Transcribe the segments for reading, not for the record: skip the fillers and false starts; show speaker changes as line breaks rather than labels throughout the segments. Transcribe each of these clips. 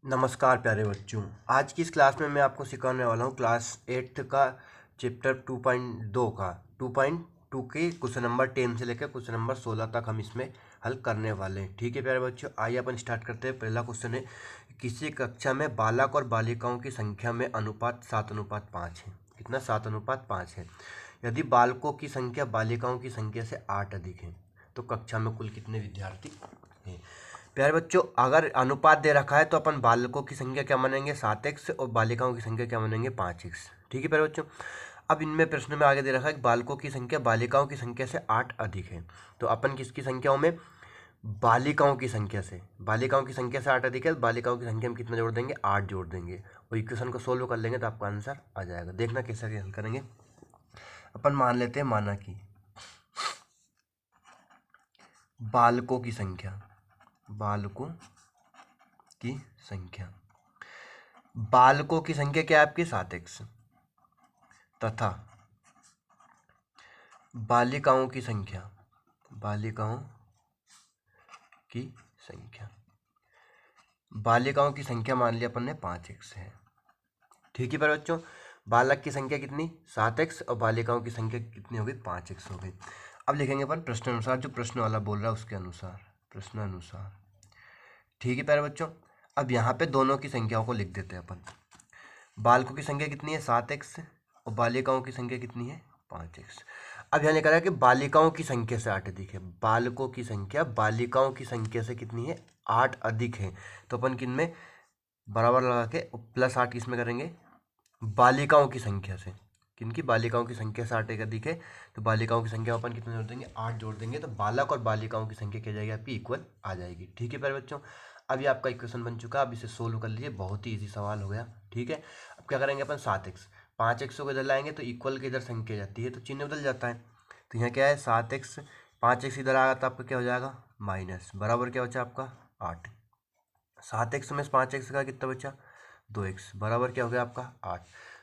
नमस्कार प्यारे बच्चों। आज की इस क्लास में मैं आपको सिखाने वाला हूँ क्लास 8th का चैप्टर 2.2 का 2.2 के क्वेश्चन नंबर 10 से लेकर क्वेश्चन नंबर 16 तक हम इसमें हल करने वाले हैं। ठीक है प्यारे बच्चों, आइए अपन स्टार्ट करते हैं। पहला क्वेश्चन है, किसी कक्षा में बालक और बालिकाओं की संख्या में अनुपात 7:5 है। कितना? 7:5 है। यदि बालकों की संख्या बालिकाओं की संख्या से 8 अधिक है तो कक्षा में कुल कितने विद्यार्थी हैं? प्यारे बच्चों, अगर अनुपात दे रखा है तो अपन बालकों की संख्या क्या मानेंगे? 7x और बालिकाओं की संख्या क्या मानेंगे? 5x। ठीक है प्यारे बच्चों, अब इनमें प्रश्न में आगे दे रखा है कि बालकों की संख्या बालिकाओं की संख्या से 8 अधिक है। तो अपन किसकी संख्याओं में? बालिकाओं की संख्या से 8 अधिक है। बालिकाओं की संख्या में कितना जोड़ देंगे? 8 जोड़ देंगे और इक्वेशन को सोल्व कर लेंगे तो आपका आंसर आ जाएगा। देखना कैसे हल करेंगे। अपन मान लेते हैं, माना कि बालकों की संख्या बालकों की संख्या क्या है आपकी? 7x तथा बालिकाओं की संख्या मान लिया अपन ने 5x है। ठीक है पर बच्चों, बालक की संख्या कितनी? 7x और बालिकाओं की संख्या कितनी हो गई? 5x हो गई। अब लिखेंगे अपन प्रश्न अनुसार, जो प्रश्न वाला बोल रहा है उसके अनुसार, प्रश्न अनुसार। ठीक है प्यारे बच्चों, अब यहाँ पे दोनों की संख्याओं को लिख देते हैं अपन। बालकों की संख्या कितनी है? 7x और बालिकाओं की संख्या कितनी है? 5x। अब यहाँ लिखा है कि बालिकाओं की संख्या से 8 अधिक है। बालकों की संख्या बालिकाओं की संख्या से कितनी है? 8 अधिक है। तो अपन किन में बराबर लगा के +8 किस में करेंगे? बालिकाओं की संख्या से। किनकी? बालिकाओं की संख्या से 8 एक अधिक है तो बालिकाओं की संख्या अपन कितने जोड़ देंगे? 8 जोड़ देंगे तो बालक और बालिकाओं की संख्या क्या जाएगी आपकी? इक्वल आ जाएगी। ठीक है प्यारे बच्चों, अभी आपका इक्वेशन बन चुका है। अब इसे सोल्व कर लीजिए, बहुत ही इजी सवाल हो गया। ठीक है, अब क्या करेंगे अपन? 7x 5x को इधर लाएंगे तो इक्वल की इधर संख्या जाती है तो चिन्ह बदल जाता है। तो यहाँ क्या है? 7x 5x इधर आएगा तो आपका क्या हो जाएगा? माइनस, बराबर क्या बचा आपका? 8। 7x में 5x का कितना बचा? 2x, बराबर क्या हो गया आपका? 8।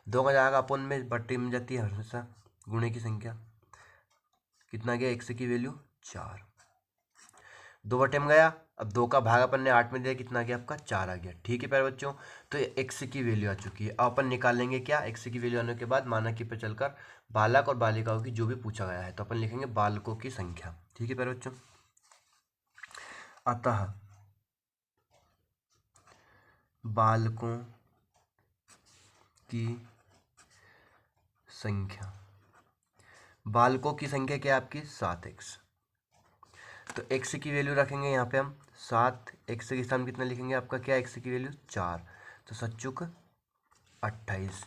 2 का जाएगा अपन में बट्टी में जाती है हमेशा गुणे की संख्या। कितना गया? x की वैल्यू 4। 2 बटे में गया, अब 2 का भाग अपन ने 8 में दिया, कितना गया आपका? 4 आ गया। ठीक है प्यारे बच्चों, तो x की वैल्यू आ चुकी है। अब अपन निकालेंगे क्या? x की वैल्यू आने के बाद माना कि पे चलकर बालक और बालिकाओं की जो भी पूछा गया है तो अपन लिखेंगे बालकों की संख्या। ठीक है प्यारे बच्चों, अतः बालकों की संख्या, बालकों की संख्या क्या है आपकी? 7x। तो x की वैल्यू रखेंगे यहाँ पे हम 7, x के स्थान कितना लिखेंगे आपका? क्या x की वैल्यू? 4। तो 7 28।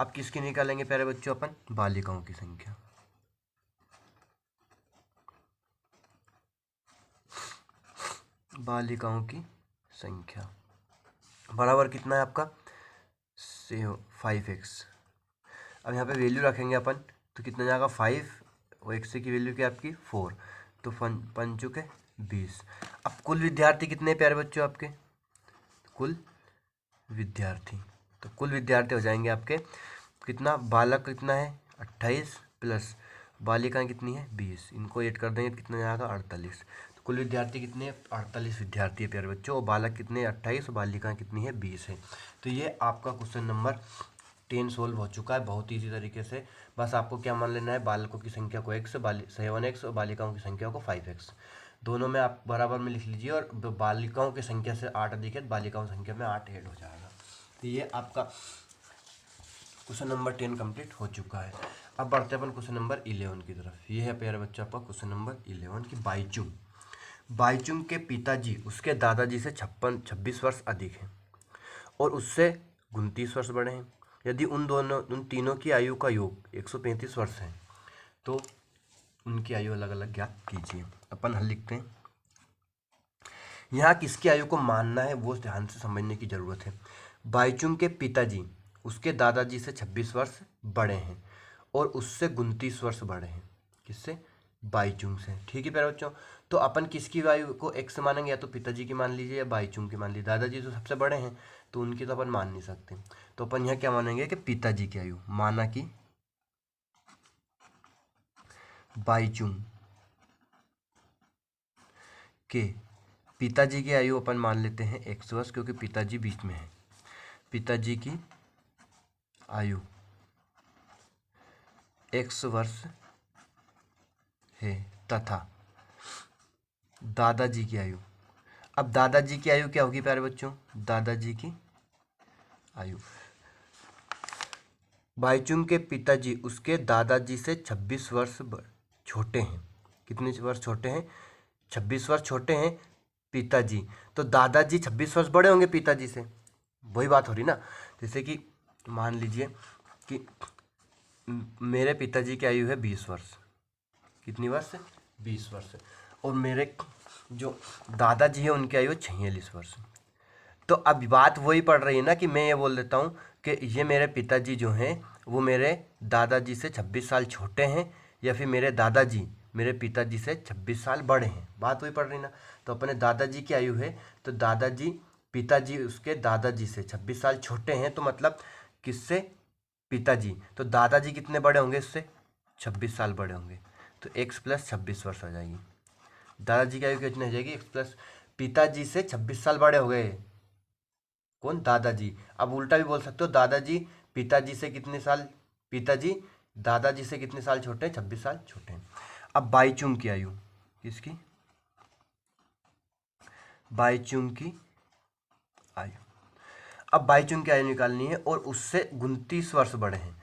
अब किसकी निकालेंगे प्यारे बच्चों अपन? बालिकाओं की संख्या। बालिकाओं की संख्या बराबर कितना है आपका? 5x। अब यहाँ पे वैल्यू रखेंगे अपन तो कितना जाएगा? 5 और x की वैल्यू क्या आपकी? 4। तो 5 × 20। अब कुल विद्यार्थी कितने हैं प्यारे बच्चों आपके? कुल विद्यार्थी, तो कुल विद्यार्थी हो जाएंगे आपके कितना? बालक कितना है? 28 प्लस बालिकाएं कितनी है? 20। इनको ऐड कर देंगे कितना जाएगा? 48। तो कुल विद्यार्थी कितने? 48 विद्यार्थी है प्यारे बच्चों, और बालक कितने? 28 और बालिकाएं कितनी है? 20 है। तो ये आपका क्वेश्चन नंबर 10 सोल्व हो चुका है बहुत ईजी तरीके से। बस आपको क्या मान लेना है? बालकों की संख्या को 7x और बालिकाओं की संख्या को 5x। दोनों में आप बराबर में लिख लीजिए, और बालिकाओं की संख्या से 8 अधिक है, बालिकाओं की संख्या में 8 ऐड हो जाएगा। तो ये आपका क्वेश्चन नंबर 10 कंप्लीट हो चुका है। अब बढ़ते हैं अपन क्वेश्चन नंबर 11 की तरफ। ये है प्यारे बच्चों आपका क्वेश्चन नंबर 11 की बाईचुंग के पिताजी उसके दादाजी से 26 वर्ष अधिक हैं और उससे 29 वर्ष बड़े हैं। यदि उन तीनों की आयु का योग 135 वर्ष है तो उनकी आयु अलग अलग ज्ञात कीजिए। अपन हल लिखते हैं। यहाँ किसकी आयु को मानना है वो ध्यान से समझने की जरूरत है। बाईचुंग के पिताजी उसके दादाजी से 26 वर्ष बड़े हैं और उससे 29 वर्ष बड़े हैं। किससे? बाईचुंग से। ठीक है प्यारे बच्चों, तो अपन किसकी आयु को x मानेंगे? या तो पिताजी की मान लीजिए या बाईचुंग की मान लीजिए। दादाजी तो सबसे बड़े हैं तो उनकी तो अपन मान नहीं सकते, तो अपन यहाँ क्या मानेंगे कि पिताजी की आयु, माना कि बाईचुंग के पिताजी की आयु अपन मान लेते हैं 100 वर्ष, क्योंकि पिताजी बीच में है। पिताजी की आयु 100 वर्ष है तथा दादाजी की आयु, अब दादाजी की आयु क्या होगी प्यारे बच्चों? दादाजी की आयु, बाईचुंग के पिताजी उसके दादाजी से 26 वर्ष छोटे हैं। कितने वर्ष छोटे हैं? 26 वर्ष छोटे हैं पिताजी। तो दादाजी 26 वर्ष बड़े होंगे पिताजी से, वही बात हो रही ना। जैसे कि मान लीजिए कि मेरे पिताजी की आयु है 20 वर्ष। कितनी वर्ष? 20 वर्ष। और मेरे जो दादाजी है उनकी आयु 46 वर्ष। तो अब बात वही पड़ रही है ना कि मैं ये बोल देता हूँ कि ये मेरे पिताजी जो हैं वो मेरे दादाजी से 26 साल छोटे हैं, या फिर मेरे दादाजी मेरे पिताजी से 26 साल बड़े हैं। बात वही पड़ रही ना। तो अपने दादाजी की आयु है, तो दादाजी पिताजी उसके दादाजी से 26 साल छोटे हैं, तो मतलब किससे? पिताजी। तो दादाजी कितने बड़े होंगे इससे? 26 साल बड़े होंगे। तो x + 26 वर्ष हो जाएगी। दादाजी की आयु कितनी हो जाएगी? x + पिताजी से 26 साल बड़े हो गए। कौन? दादाजी। अब उल्टा भी बोल सकते हो, दादाजी पिताजी से कितने साल? पिताजी दादाजी से कितने साल छोटे हैं? 26 साल छोटे हैं। अब बाईचुंग की आयु, किसकी? बाईचुंग की आयु। अब बाईचुंग की आयु निकालनी है और उससे 29 वर्ष बड़े हैं।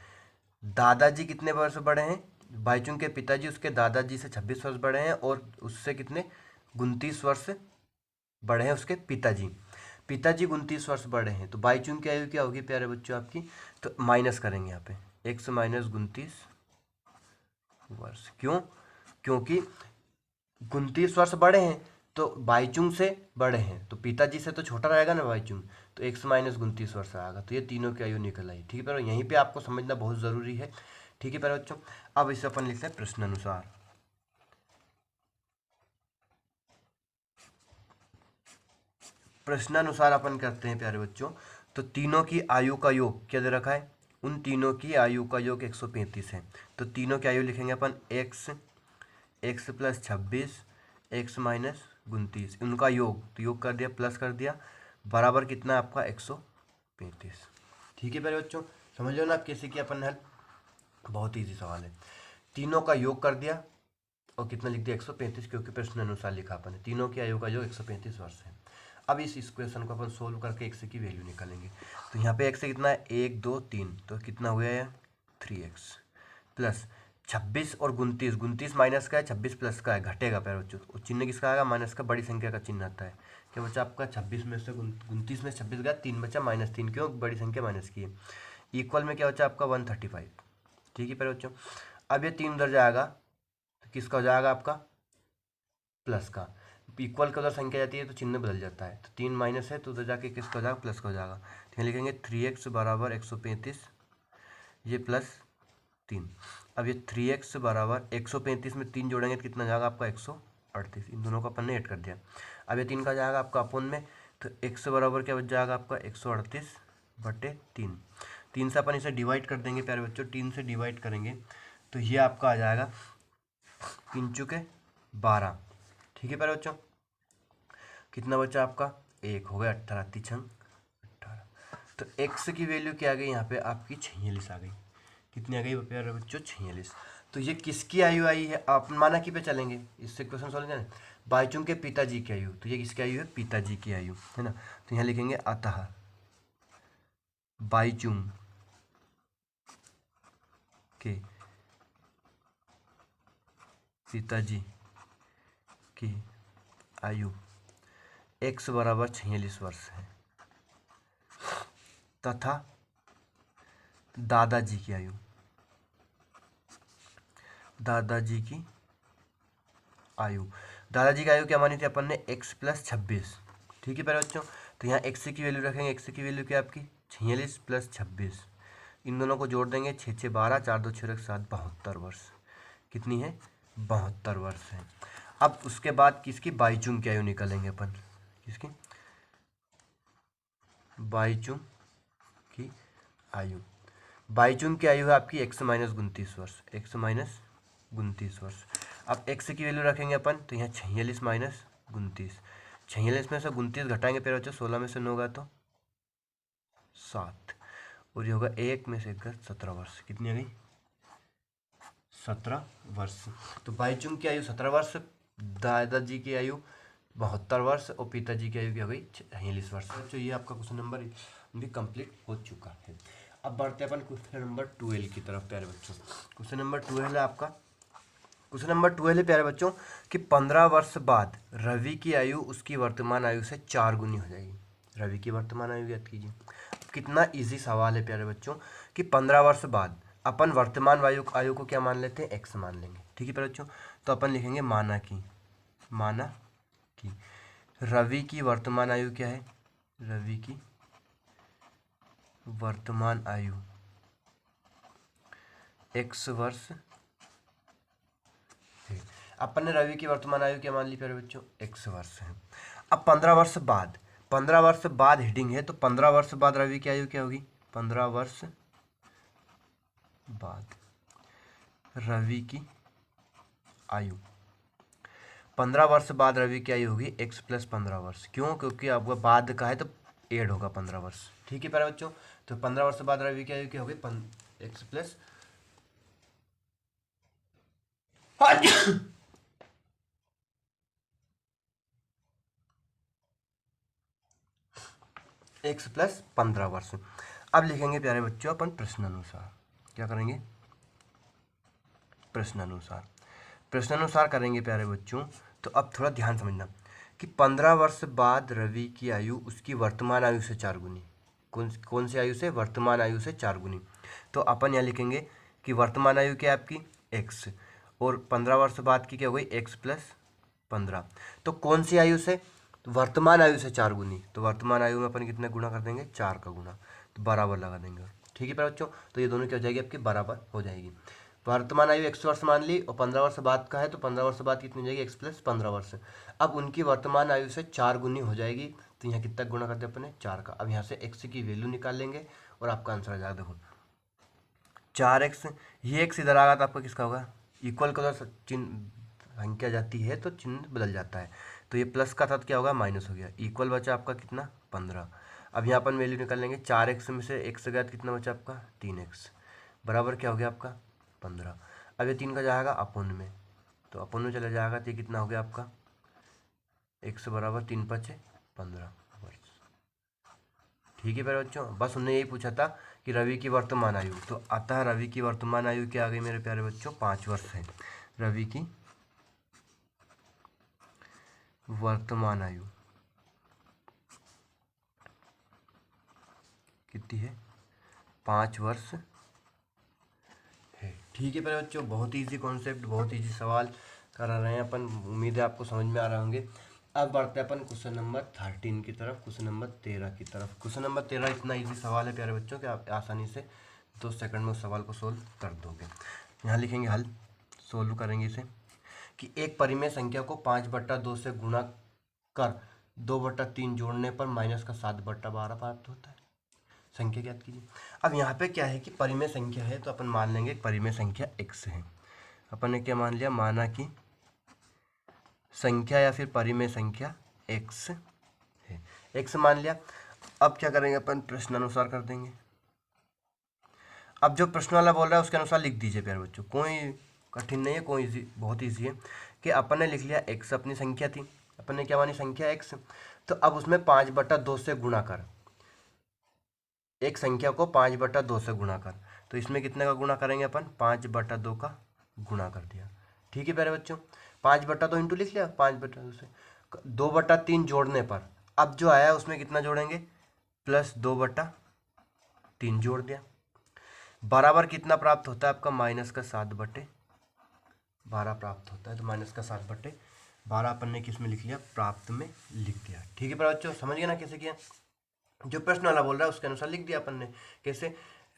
दादाजी कितने वर्ष बड़े हैं? बाईचुंग के पिताजी उसके दादाजी से 26 वर्ष बड़े हैं, और उससे कितने? 29 वर्ष बड़े हैं उसके पिताजी। पिताजी 29 वर्ष बड़े हैं, तो बाईचुंग की आयु क्या होगी प्यारे बच्चों आपकी? तो माइनस करेंगे यहाँ पे, x - 29 वर्ष। क्यों? क्योंकि 29 वर्ष बड़े हैं तो बाईचुंग से बड़े हैं, तो पिताजी से तो छोटा रहेगा ना बाईचुंग, तो x - 29 वर्ष आएगा। तो ये तीनों की आयु निकल आई। ठीक है पर यहीं पे आपको समझना बहुत ज़रूरी है। ठीक है पर बच्चों, अब इसे अपन लिखते हैं प्रश्नानुसार। प्रश्नानुसार अपन करते हैं प्यारे बच्चों। तो तीनों की आयु का योग क्या दे रखा है? उन तीनों की आयु का योग 135 है। तो तीनों की आयु लिखेंगे अपन x + 26 x - 29, उनका योग, तो योग कर दिया, प्लस कर दिया, बराबर कितना आपका? 135। ठीक है प्यारे बच्चों, समझ लो ना आप कैसे किया अपन ने हल। बहुत ईजी सवाल है। तीनों का योग कर दिया और कितना लिख दिया? 135, क्योंकि प्रश्न अनुसार लिखा अपन ने। तीनों की आयु का योग 135 वर्ष है। अब इस इक्वेशन को अपन सोल्व करके x की वैल्यू निकालेंगे। तो यहाँ पे x कितना है? 1 2 3, तो कितना हुआ है? 3x प्लस 26 और 29, 29 माइनस का है, 26 प्लस का है, घटेगा प्यारे बच्चों। चिन्ह किसका आएगा? माइनस का, बड़ी संख्या का चिन्ह आता है। क्या बच्चा आपका? 26 में से 29 में 26 गया, 3 बचा, -3। क्यों? बड़ी संख्या माइनस की है। इक्वल में क्या बचा आपका? 135। ठीक है प्यारे बच्चों, अब ये 3 उधर जाएगा तो किसका हो जाएगा आपका? प्लस का। इक्वल का उधर संख्या जाती है तो चिन्ह बदल जाता है, तो 3 माइनस है तो उधर जाके किसका हो जाएगा? प्लस का हो जाएगा। तो यहाँ लिखेंगे 3x = 135, ये +3। अब ये 3x = 135 में 3 जोड़ेंगे तो कितना जाएगा आपका? 138। इन दोनों को अपन ने ऐड कर दिया। अब ये 3 का जाएगा आपका अपोन में, तो x बराबर क्या बच जाएगा आपका? 138/3। 3 से अपन इसे डिवाइड कर देंगे प्यारे बच्चों। 3 से डिवाइड करेंगे तो ये आपका आ जाएगा 3 चुके 12। ठीक है प्यारे बच्चों, कितना बचा आपका? 1 हो गया, 18 × 3 = 18। तो x की वैल्यू क्या आ गई यहाँ पे आपकी? 46 आ गई। कितनी आ गई प्यारे बच्चों? 46। तो ये किसकी आयु आई है? आप माना कि पे चलेंगे, इससे क्वेश्चन सॉल्व करना। बाईचुंग के पिताजी की आयु, तो ये किसकी आयु है? पिताजी की आयु है ना। तो यहाँ लिखेंगे अतः बाईचुंग के पिताजी की आयु x = 46 वर्ष है तथा दादाजी की आयु, दादाजी की आयु, दादाजी की आयु क्या मानी थी अपन ने? x + 26। ठीक है प्यारे बच्चों, तो यहाँ x की वैल्यू रखेंगे। x की वैल्यू क्या है आपकी? 46 + 26। इन दोनों को जोड़ देंगे, 6 6 12, 4 2 6 7, 72 वर्ष। कितनी है? 72 वर्ष है। अब उसके बाद किसकी? बाईचुंग की आयु निकालेंगे अपन। किसकी? बाईचुंग की आयु। बाईचुंग की आयु है आपकी x - 29 वर्ष, x - 29 वर्ष। अब x की वैल्यू रखेंगे अपन, तो यहाँ 46 - 29, 46 में से 29 घटाएंगे प्यारे बच्चों, 16 में से 9 गया तो 7, और ये होगा 1 में से 1 17 वर्ष। कितनी आ गई? 17 वर्ष। तो भाईचुंग की आयु 17 वर्ष, दादाजी की आयु 72 वर्ष और पिताजी की आयु क्या हो गई? 46 वर्ष। बच्चों ये आपका क्वेश्चन नंबर भी कंप्लीट हो चुका है। अब बढ़ते हैं अपन क्वेश्चन नंबर 12 की तरफ प्यारे बच्चों। क्वेश्चन नंबर 12 है आपका, क्वेश्चन नंबर 12 है प्यारे बच्चों कि 15 वर्ष बाद रवि की आयु उसकी वर्तमान आयु से 4 गुनी हो जाएगी। रवि की वर्तमान आयु याद कीजिए। कितना इजी सवाल है प्यारे बच्चों कि 15 वर्ष बाद अपन वर्तमान आयु को क्या मान लेते हैं? एक्स मान लेंगे। ठीक है प्यारे बच्चों, तो अपन लिखेंगे माना कि रवि की वर्तमान आयु क्या है? रवि की वर्तमान आयु एक्स वर्ष है। अपन ने रवि की वर्तमान आयु क्या मान ली प्यारे बच्चों? एक्स वर्ष है। अब 15 वर्ष बाद, 15 वर्ष बाद हेडिंग है, तो 15 वर्ष बाद रवि की आयु क्या होगी? 15 वर्ष बाद रवि की आयु, 15 वर्ष बाद रवि की आयु होगी एक्स प्लस 15 वर्ष। क्यों? क्योंकि आपका बाद का है तो एड होगा 15 वर्ष। ठीक है प्यारे बच्चों, तो 15 वर्ष बाद रवि की आयु क्या होगी? एक्स प्लस एक्स प्लस 15 वर्ष। अब लिखेंगे प्यारे बच्चों अपन प्रश्नानुसार। क्या करेंगे? प्रश्नानुसार करेंगे प्यारे बच्चों। तो अब थोड़ा ध्यान समझना कि 15 वर्ष बाद रवि की आयु उसकी वर्तमान आयु से 4 गुनी। कौन सी आयु से? वर्तमान आयु से 4 गुनी। तो अपन यहाँ लिखेंगे कि वर्तमान आयु क्या है आपकी? एक्स, और 15 वर्ष बाद की क्या हो गई? X plus 15। तो कौन सी आयु से? वर्तमान आयु से 4 गुनी। तो वर्तमान आयु में अपन कितने गुना कर देंगे? 4 का गुना, तो बराबर लगा देंगे। ठीक है प्यारे बच्चों, तो ये दोनों क्या हो जाएगी? आपकी बराबर हो जाएगी। वर्तमान आयु एक्स वर्ष मान ली और 15 वर्ष बाद का है, तो 15 वर्ष बाद कितनी हो जाएगी? एक्स प्लस 15 वर्ष। अब उनकी वर्तमान आयु से 4 गुनी हो जाएगी, तो यहाँ कितना गुना कर दिया अपने? 4 का। अब यहाँ से एक्स की वैल्यू निकाल लेंगे और आपका आंसर आ जाएगा। देखो 4x, ये एक्स इधर आ गया तो आपका किसका होगा? इक्वल का चिन्ह संख्या जाती है तो चिन्ह बदल जाता है, तो ये प्लस का था तो क्या होगा? माइनस हो गया। इक्वल बचा आपका कितना? 15। अब यहाँ अपन वैल्यू निकाल लेंगे, 4x में से एक्स गया तो कितना बचा आपका? 3x, बराबर क्या हो गया आपका? 15। अब ये 3 का जाएगा अपोन में, तो अपोन में चला जाएगा तो ये कितना हो गया आपका? x बराबर 3 5 15 वर्ष। ठीक है प्यारे बच्चों, बस उन्होंने यही पूछा था कि रवि की वर्तमान आयु, तो अतः रवि की वर्तमान आयु क्या आ गई मेरे प्यारे बच्चों? 5 वर्ष है। रवि की वर्तमान आयु कितनी है? 5 वर्ष है। ठीक है प्यारे बच्चों, बहुत ईजी कॉन्सेप्ट, बहुत ईजी सवाल करा रहे हैं अपन, उम्मीद है आपको समझ में आ रहे होंगे। अब बढ़ते हैं अपन क्वेश्चन नंबर 13 की तरफ, क्वेश्चन नंबर 13 की तरफ। क्वेश्चन नंबर 13 इतना ईजी सवाल है प्यारे बच्चों कि आप आसानी से 2 सेकंड में उस सवाल को सोल्व कर दोगे। यहाँ लिखेंगे हल, सोल्व करेंगे इसे कि एक परिमेय संख्या को 5/2 से गुणा कर 2/3 जोड़ने पर माइनस का 7/12 प्राप्त होता है। संख्या ज्ञात कीजिए। अब यहाँ पे क्या है कि परिमेय संख्या है, तो अपन मान लेंगे परिमेय संख्या x है। अपन ने क्या मान लिया? माना कि संख्या या फिर परिमेय संख्या x है, x मान लिया। अब क्या करेंगे अपन? प्रश्नानुसार कर देंगे। अब जो प्रश्न वाला बोल रहा है उसके अनुसार लिख दीजिए प्यारे बच्चों, कोई कठिन नहीं है, कोई इजी, बहुत ईजी है। कि अपन ने लिख लिया x अपनी संख्या थी, अपन ने क्या मानी? संख्या x। तो अब उसमें 5/2 से गुणा कर, एक संख्या को 5/2 से गुणा कर, तो इसमें कितने का गुणा करेंगे अपन? 5/2 का गुणा कर दिया। ठीक है प्यारे बच्चों, 5/2 इंटू लिख लिया 5/2 से 2/3 जोड़ने पर अब जो आया उसमें कितना जोड़ेंगे? प्लस 2/3 जोड़ दिया, बराबर कितना प्राप्त होता है आपका? माइनस का 7/12 प्राप्त होता है। तो माइनस का 7/12 अपन ने किस में लिख लिया? प्राप्त में लिख दिया। ठीक है प्यारे बच्चों, समझ गए ना कैसे किया? जो प्रश्न वाला बोल रहा है उसके अनुसार लिख दिया अपन ने। कैसे?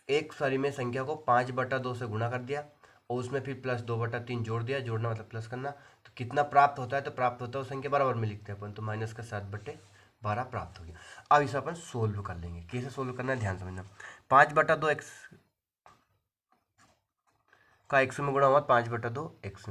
एक परिमेय संख्या को 5/2 से गुणा कर दिया और उसमें फिर प्लस 2/3 जोड़ दिया, जोड़ना मतलब प्लस करना, तो कितना प्राप्त होता है? तो प्राप्त होता है उस संख्या बराबर में लिखते हैं अपन, तो माइनस का 7/12 प्राप्त हो गया। अब इसे अपन सोल्व कर लेंगे। कैसे सोल्व करना है ध्यान समझना। 5/2 एक्स का x में गुणा हुआ 5/2 x।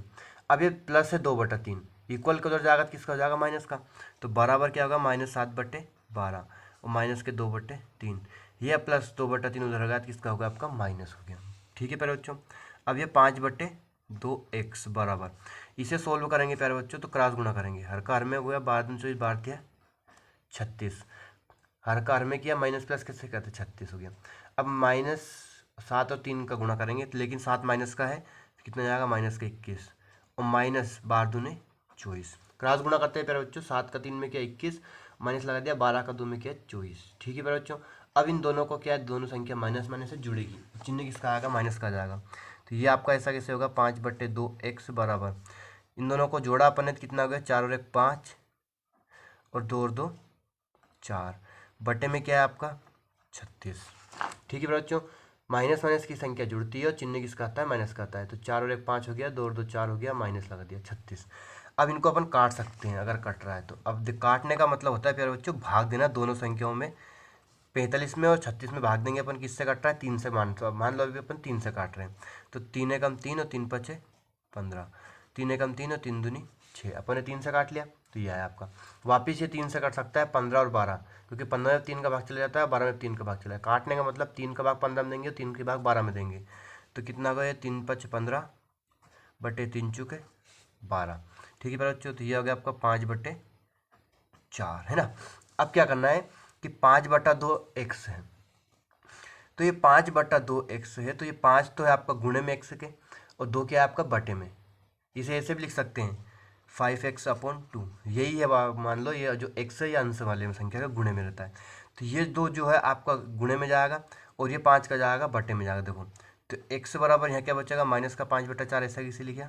अब ये प्लस है 2/3, इक्वल का उधर जाएगा तो किसका हो जाएगा, माइनस का। तो बराबर क्या होगा, -7/12 और माइनस के 2/3, ये प्लस 2/3 उधर होगा तो किसका होगा, आपका माइनस हो गया। ठीक है प्यारे बच्चों। अब ये 5/2x बराबर, इसे सोल्व करेंगे प्यारे बच्चों तो क्रॉस गुणा करेंगे, हर का हर में हुआ 12×24 12 36, हर का हर में किया माइनस प्लस कैसे करते 36 हो गया। अब -7 और 3 का गुणा करेंगे लेकिन 7 माइनस का है तो कितना जाएगा, -21 और -12×24, क्रॉस गुणा करते हैं प्यारे बच्चों। 7 का 3 में किया 21, माइनस लगा दिया, 12 का 2 में किया 24। ठीक है प्यारे बच्चों। अब इन दोनों को क्या है, दोनों संख्या माइनस माइनस से जुड़ेगी, चिन्ह किसका आएगा, माइनस का जाएगा। तो ये आपका ऐसा कैसे होगा, 5/2x बराबर, इन दोनों को जोड़ा अपन ने तो कितना हो गया, 4 और 1 5 और 2 और 2 4, बटे में क्या है आपका 36। ठीक है बच्चों, माइनस माइनस की संख्या जुड़ती है और चिन्ह किसका आता है, माइनस का आता है। तो 4 और 1 5 हो गया, 2 और 2 4 हो गया, माइनस लगा दिया 36। अब इनको अपन काट सकते हैं अगर कट रहा है तो। अब काटने का मतलब होता है प्यारे बच्चों भाग देना दोनों संख्याओं में, 45 में और 36 में भाग देंगे अपन, किससे कट रहा है, 3 से। मान लो अभी अपन 3 से काट रहे हैं तो 3 एकम 3 और 3 5 15, 3 एकम 3 और 3 दूनी 6, अपन ने 3 से काट लिया तो ये है आपका। वापिस ये 3 से कट सकता है 15 और 12, क्योंकि 15 में 3 का भाग चला जाता है, 12 में 3 का भाग चला है। काटने का मतलब 3 का भाग 15 में देंगे और 3 के भाग 12 में देंगे, तो कितना होगा ये, 3 5 15 बटे 3 चुके 12। ठीक है बच्चों, तो ये हो गया आपका 5/4 है ना। अब क्या करना है कि 5/2x है, तो ये 5/2x है, तो ये 5 तो है आपका गुणे में x के और 2 क्या है आपका बटे में। इसे ऐसे भी लिख सकते हैं 5x/2, यही है मान लो ये जो x है ये अंश वाले में संख्या का गुणे में रहता है। तो ये 2 जो है आपका गुणे में जाएगा और ये 5 का जाएगा बटे में जाएगा। देखो तो x बराबर यहाँ क्या बचेगा, -5/4, ऐसा किसी लिखा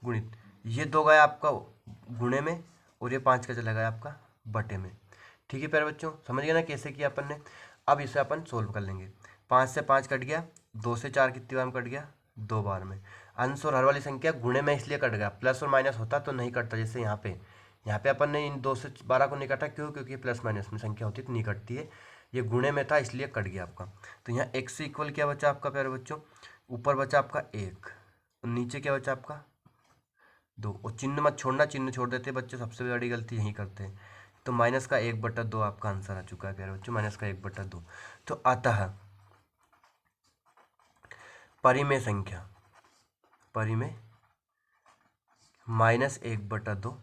गुणित, ये 2 गया आपका गुणे में और ये 5 का चला गया आपका बटे में। ठीक है प्यारे बच्चों, समझ गए ना कैसे किया अपन ने। अब इसे अपन सोल्व कर लेंगे। 5 से 5 कट गया, 2 से 4 कितनी बार में कट गया, 2 बार में। अंश और हर वाली संख्या गुणे में इसलिए कट गया, प्लस और माइनस होता तो नहीं कटता। जैसे यहाँ पे अपन ने इन 2 से 12 को नहीं काटा, क्यों, क्योंकि प्लस माइनस में संख्या होती तो नहीं कटती है, ये गुणे में था इसलिए कट गया आपका। तो यहाँ x से इक्वल क्या बचा आपका प्यारे बच्चों, ऊपर बचा आपका 1 और नीचे क्या बचा आपका 2, और चिन्ह मत छोड़ना, चिन्ह छोड़ देते बच्चे, सबसे बड़ी गलती यही करते हैं। तो -1/2 आपका आंसर आ चुका है प्यारे बच्चों, -1/2। तो अतः परिमेय संख्या, परिमेय -1/2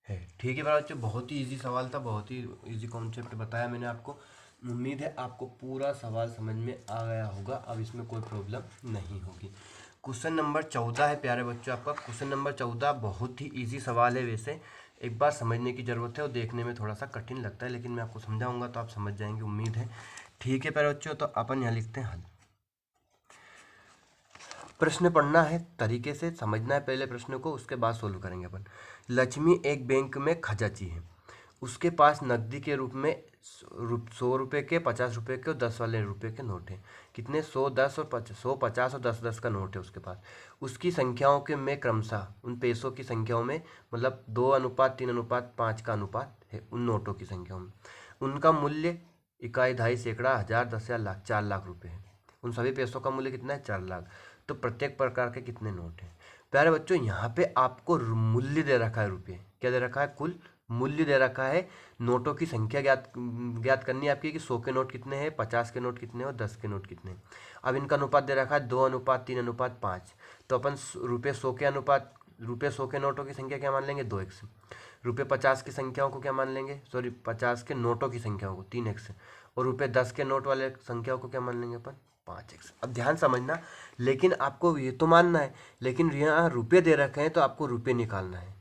है। ठीक है प्यारे बच्चों, बहुत ही इजी सवाल था, बहुत ही इजी कॉन्सेप्ट बताया मैंने आपको। उम्मीद है आपको पूरा सवाल समझ में आ गया होगा, अब इसमें कोई प्रॉब्लम नहीं होगी। क्वेश्चन नंबर 14 है प्यारे बच्चों आपका। क्वेश्चन नंबर 14 बहुत ही इजी सवाल है, वैसे एक बार समझने की ज़रूरत है और देखने में थोड़ा सा कठिन लगता है, लेकिन मैं आपको समझाऊंगा तो आप समझ जाएंगे, उम्मीद है। ठीक है प्यारे बच्चों, तो अपन यहाँ लिखते हैं हल। प्रश्न पढ़ना है, तरीके से समझना है पहले प्रश्न को, उसके बाद सोल्व करेंगे अपन। लक्ष्मी एक बैंक में खजांची है, उसके पास नकदी के रूप में 100 रुपये के, 50 रुपये के और 10 वाले रुपये के नोट हैं। कितने, 100 10 और 100 50 और 10 10 का नोट है उसके पास। उसकी संख्याओं के में क्रमशः उन पैसों की संख्याओं में, मतलब 2:3:5 का अनुपात है उन नोटों की संख्याओं में। उनका मूल्य इकाई, दहाई, सैकड़ा, 1000, 10,000, लाख, 4 लाख रुपये है। उन सभी पैसों का मूल्य कितना है, 4 लाख। तो प्रत्येक प्रकार के कितने नोट हैं। प्यारे बच्चों यहाँ पे आपको मूल्य दे रखा है, रुपये क्या दे रखा है, कुल मूल्य दे रखा है। नोटों की संख्या ज्ञात करनी है आपकी कि 100 के नोट कितने हैं, 50 के नोट कितने हैं और 10 के नोट कितने हैं। अब इनका अनुपात दे रखा है 2:3:5। तो अपन रुपये 100 के अनुपात, रुपये 100 के नोटों की संख्या क्या मान लेंगे, 2x। रुपये 50 की संख्याओं को क्या मान लेंगे, सॉरी 50 के नोटों की संख्याओं को 3x। और रुपये 10 के नोट वाले संख्याओं को क्या मान लेंगे अपन, 5x। अब ध्यान समझना, लेकिन आपको ये तो मानना है, लेकिन यहाँ रुपये दे रखे हैं तो आपको रुपये निकालना है,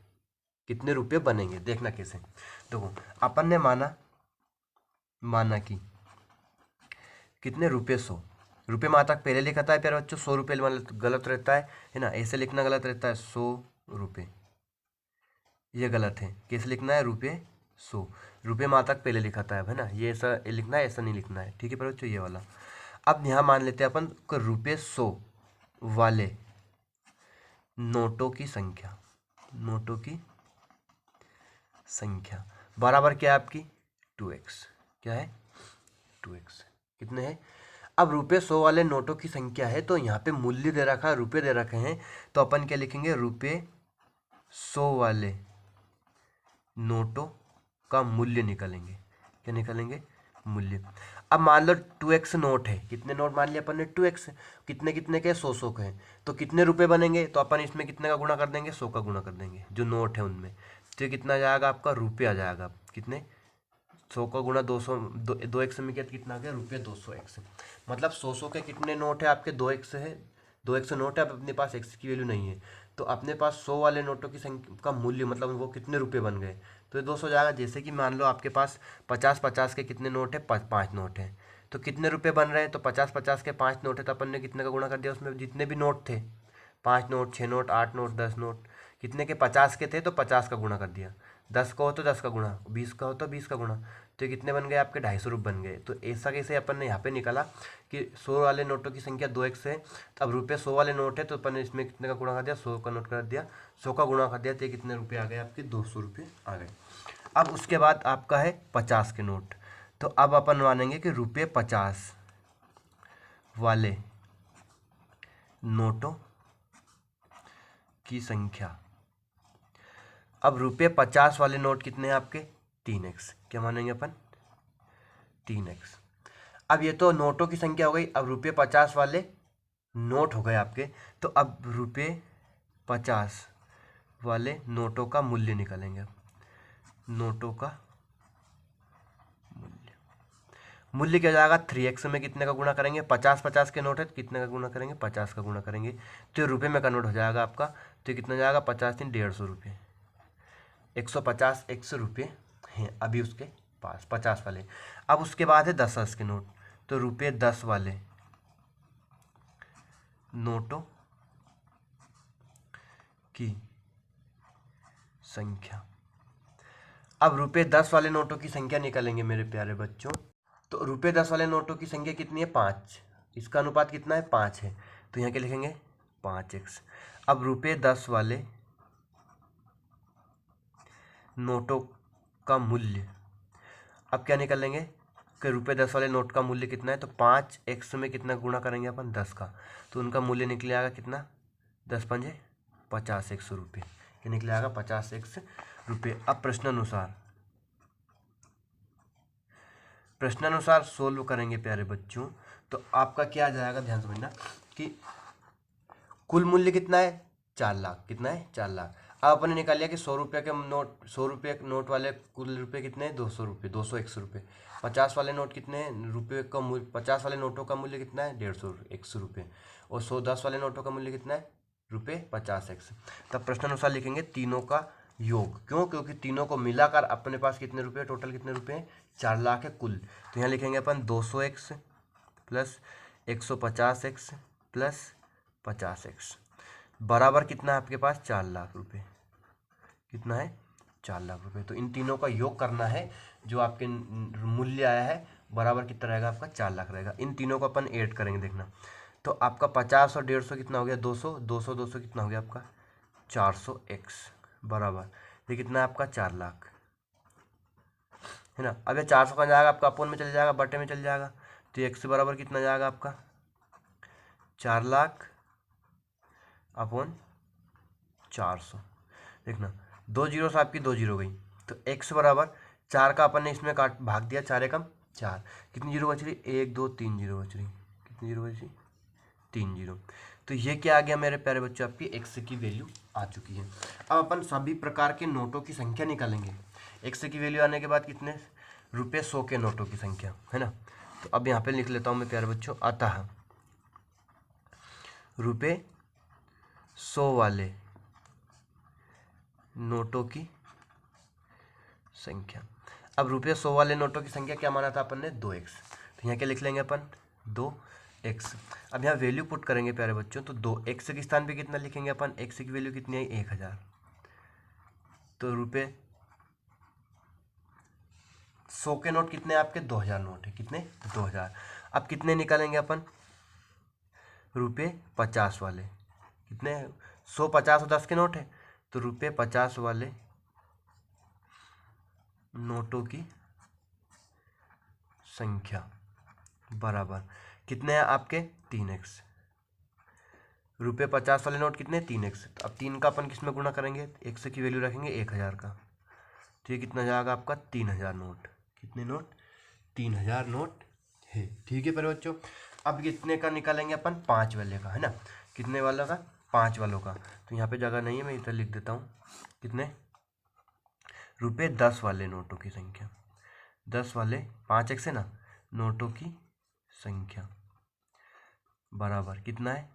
कितने रुपये बनेंगे देखना कैसे। देखो अपन ने माना कि कितने रुपये, 100 रुपये मात्रक पहले लिखा था प्यारे बच्चों, 100 रुपये गलत रहता है ना, ऐसे लिखना गलत रहता है, 100 रुपये ये गलत है। कैसे लिखना है, रुपये 100, रुपये मात्रक पहले लिखा था है ना, ये ऐसा लिखना है, ऐसा नहीं लिखना है। ठीक है प्यारे बच्चों, ये वाला। अब यहाँ मान लेते हैं अपन को रुपये 100 वाले नोटों की संख्या, नोटों की संख्या बराबर क्या है आपकी, 2x। क्या है, 2x। कितने हैं, अब रुपये 100 वाले नोटों की संख्या है, तो यहाँ पे मूल्य दे रखा है, रुपये दे रखे हैं, तो अपन क्या लिखेंगे, रुपये 100 वाले नोटों का मूल्य निकालेंगे। क्या निकालेंगे, मूल्य। अब मान लो 2x नोट है, कितने नोट मान लिया अपन ने, 2x, कितने कितने के, 100 के हैं, तो कितने रुपए बनेंगे, तो अपन इसमें कितने का गुणा कर देंगे, 100 का गुणा कर देंगे जो नोट है उनमें, तो ये कितना आ जाएगा आपका, रुपये आ जाएगा। कितने, 100 का गुणा 200, 2x में कितना आ गया, रुपये 200x। मतलब 100 के कितने नोट है आपके, 2x है, 2x नोट है, अब अपने पास x की वैल्यू नहीं है, तो अपने पास 100 वाले नोटों की संख्या का मूल्य, मतलब वो कितने रुपए बन गए, तो ये 200 जाएगा। जैसे कि मान लो आपके पास 50 के कितने नोट है, 5 नोट हैं, तो कितने रुपए बन रहे हैं, तो 50 के 5 नोट है, तो अपन ने कितने का गुणा कर दिया, उसमें जितने भी नोट थे, 5 नोट, 6 नोट, 8 नोट, 10 नोट, कितने के, 50 के थे, तो 50 का गुणा कर दिया, 10 का हो तो 10 का गुणा, 20 का हो तो 20 का गुणा, तो ये कितने बन गए आपके, 250 रुपये बन गए। तो ऐसा कैसे अपन ने यहाँ पे निकाला कि 100 वाले नोटों की संख्या 2x है, अब रुपये 100 वाले नोट है, तो अपन ने इसमें कितने का गुणा कर दिया, 100 का नोट कर दिया, 100 का गुणा कर दिया, तो ये कितने रुपये आ गए आपके, 200 रुपये आ गए। अब उसके बाद आपका है 50 के नोट, तो अब अपन मानेंगे कि रुपये 50 वाले नोटों की संख्या। अब रुपये 50 वाले नोट कितने हैं आपके, 3x। क्या मानेंगे अपन, 3x। अब ये तो नोटों की संख्या हो गई, अब रुपये 50 वाले नोट हो गए आपके, तो अब रुपये 50 वाले नोटों का मूल्य निकालेंगे। अब नोटों का मूल्य क्या हो जाएगा, 3x में कितने का गुणा करेंगे, 50 के नोट है, तो कितने का गुणा करेंगे, 50 का गुणा करेंगे, तो ये रुपये में कन्वर्ट हो जाएगा आपका, तो ये कितना जाएगा, 50 3 150 रुपये, 150 रुपये हैं अभी उसके पास 50 वाले। अब उसके बाद है 10 के नोट, तो रुपये 10 वाले नोटों की संख्या। अब रुपये 10 वाले नोटों की संख्या निकालेंगे मेरे प्यारे बच्चों, तो रुपये 10 वाले नोटों की संख्या कितनी है, 5, इसका अनुपात कितना है, 5 है, तो यहाँ क्या लिखेंगे, 5x। अब रुपये 10 वाले नोटों का मूल्य, अब क्या निकालेंगे कि रुपये 10 वाले नोट का मूल्य कितना है, तो 5x में कितना गुणा करेंगे अपन, 10 का, तो उनका मूल्य निकल आएगा कितना, 10 पंजे 50x रुपये, ये निकल आएगा 50x रुपये। अब प्रश्नानुसार सोल्व करेंगे प्यारे बच्चों, तो आपका क्या आ जाएगा, ध्यान समझना कि कुल मूल्य कितना है, 4 लाख, कितना है, 4 लाख। अब अपन ने निकाल लिया कि 100 रुपये के नोट, 100 रुपये के नोट वाले कुल रुपये कितने हैं, 200 रुपये, 201 रुपये। 50 वाले नोट कितने हैं, रुपये का मूल्य, 50 वाले नोटों का मूल्य कितना है, 150 रुपये, और 110 वाले नोटों का मूल्य कितना है, रुपये 50x। तब प्रश्नानुसार लिखेंगे तीनों का योग, क्यों, क्योंकि तीनों को मिलाकर अपने पास कितने रुपये, टोटल कितने रुपये हैं, 4 लाख है कुल, तो यहाँ लिखेंगे अपन 200x plus 150x plus 50x बराबर कितना है आपके पास, 4 लाख रुपये, कितना है, 4 लाख रुपये। तो इन तीनों का योग करना है, जो आपके मूल्य आया है बराबर कितना रहेगा आपका, 4 लाख रहेगा। इन तीनों को अपन ऐड करेंगे, देखना, तो आपका 50 और 150 कितना हो गया, 200, 200 200 कितना हो गया आपका, 400x बराबर, ये कितना है आपका, 4 लाख, है ना। अब ये 400 का जाएगा आपका अपोन में चल जाएगा, बटे में चल जाएगा, तो x बराबर कितना जाएगा आपका, 4 लाख अपॉन 400। देखना 2 जीरो से आपकी 2 जीरो गई, तो x बराबर 4 का अपन ने इसमें काट भाग दिया, 4 एकम 4, कितनी जीरो बच रही, 1 2 3 जीरो बच रही, कितनी जीरो बच रही, 3 जीरो। तो ये क्या आ गया मेरे प्यारे बच्चों, आपकी x की वैल्यू आ चुकी है। अब अपन सभी प्रकार के नोटों की संख्या निकालेंगे। x की वैल्यू आने के बाद कितने, रुपये 100 के नोटों की संख्या, है ना। तो अब यहाँ पे लिख लेता हूँ मैं प्यारे बच्चों, अतः रुपये 100 वाले नोटों की संख्या। अब रुपये 100 वाले नोटों की संख्या क्या माना था अपन ने, 2x, तो यहाँ क्या लिख लेंगे अपन, 2x। अब यहाँ वैल्यू पुट करेंगे प्यारे बच्चों, तो 2x के स्थान पे कितना लिखेंगे अपन, x की वैल्यू कितनी है, 1000, तो रुपये 100 के नोट कितने आपके, 2000 नोट है, कितने, 2000। अब कितने निकालेंगे अपन, रुपये 50 वाले, कितने, 100 50 और 10 के नोट है, तो रुपये 50 वाले नोटों की संख्या बराबर कितने हैं आपके 3x। रुपये 50 वाले नोट कितने 3x। तो अब 3 का अपन किस में गुणा करेंगे, 100 की वैल्यू रखेंगे 1000 का, तो ये कितना जाएगा आपका 3000 नोट। कितने नोट 3000 नोट है। ठीक है पर बच्चों, अब कितने का निकालेंगे अपन 5 वाले का, है ना। कितने वालों का 5 वालों का। तो यहाँ पे जगह नहीं है, मैं इधर लिख देता हूँ। कितने रुपये 10 वाले नोटों की संख्या, 10 वाले 5x है ना, नोटों की संख्या बराबर कितना है